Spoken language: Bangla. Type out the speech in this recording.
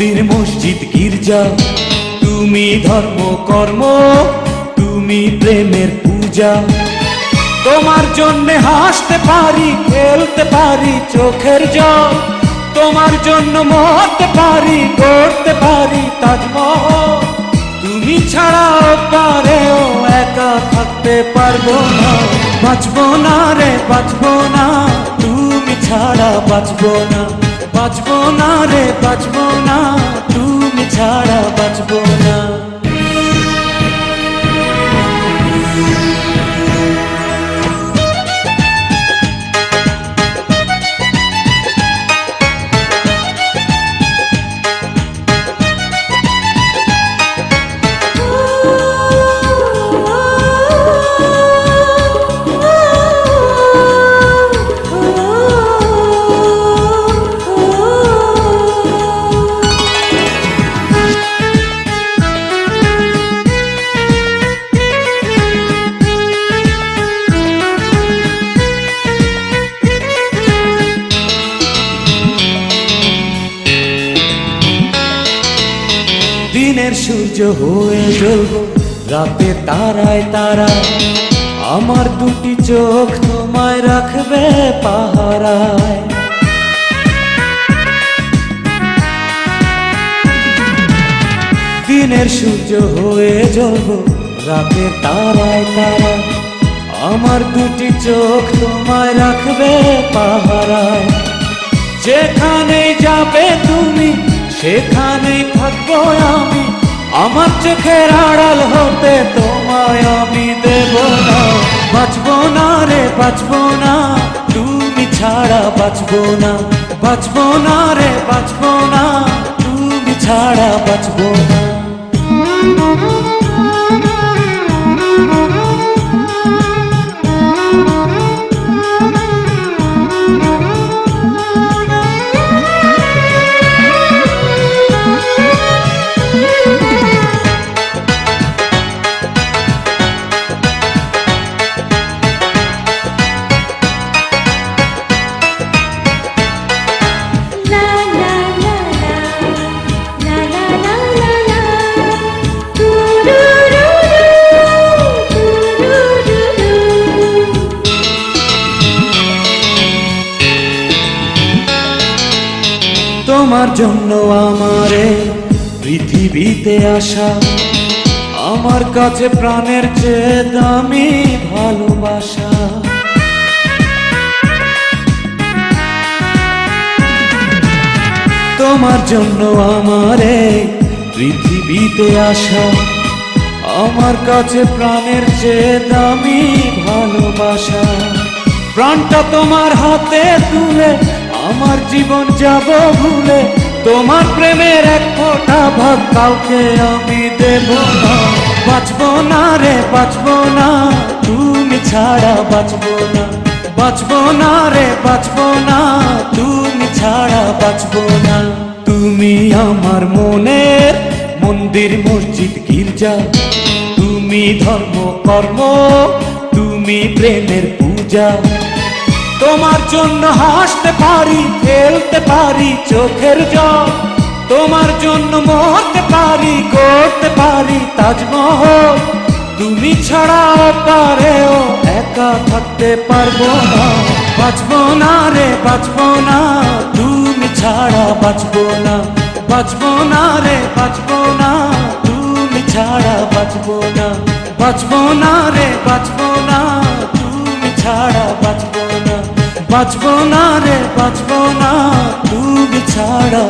মন্দির মসজিদ গির্জা, তুমি ধর্ম কর্ম, তুমি প্রেমের পূজা। তোমার জন্য হাসতে পারি, খেলতে পারি চোখের জল, তোমার জন্য মরতে পারি, গড়তে পারি তাজমহল। তুমি ছাড়া পারেও একা থাকতে পারবো না, বাঁচবো না রে বাঁচবো না, তুমি ছাড়া বাঁচবো না, বাঁচবো না রে বাঁচবো না, তুমি ছাড়া বাঁচবো না। দিনের সূর্য হয়ে জ্বলবো রাতে তারায় তারা, আমার দুটি চোখ তোমায় রাখবে পাহারায়। দিনের সূর্য হয়ে জ্বলবো রাতে তারায় তারা, আমার দুটি চোখ তোমায় রাখবে পাহারায়। যেখানেই যাবে তুমি সেখানেই থাকবো আমি, আমার চোখের আড়াল হতে তোমায় আমি দেব না। বাঁচবো না রে বাঁচবো না, তুমি ছাড়া বাঁচবো না, বাঁচবো না রে বাঁচবো না, তুমি ছাড়া বাঁচবো না। তোমার জন্য আমারে পৃথিবীতে আসা, আমার কাছে প্রাণের চেয়ে দামি ভালোবাসা। তোমার জন্য আমারে পৃথিবীতে আসা, আমার কাছে প্রাণের চেয়ে দামি ভালোবাসা। প্রাণটা তোমার হাতে তুলে আমার জীবন যাব ভুলে, তোমার প্রেমের এক ফোঁটা ভাগ কাউকে আমি দেব না। বাঁচবো না রে বাঁচবো না, তুমি ছাড়া বাঁচবো না, বাঁচবো না রে বাঁচবো না, তুমি ছাড়া বাঁচবো না। তুমি আমার মনের মন্দির মসজিদ গির্জা, তুমি ধর্ম কর্ম, তুমি প্রেমের পূজা। তোমার জন্য হাসতে পারি, খেলতে পারি চোখের জল, তোমার জন্য মরতে পারি, গড়তে পারি তাজমহল। তুমি ছাড়া পারেও একা থাকতে পারবো না, বাঁচবো না রে বাঁচবো না, তুমি ছাড়া বাঁচবো না, বাঁচবো না রে বাঁচবো না, তুমি ছাড়া বাঁচবো না, বাঁচবো না রে বাঁচবো না, তুমি ছাড়া বাঁচবো না, বাঁচবো না রে বাঁচবো না, তুমি ছাড়া।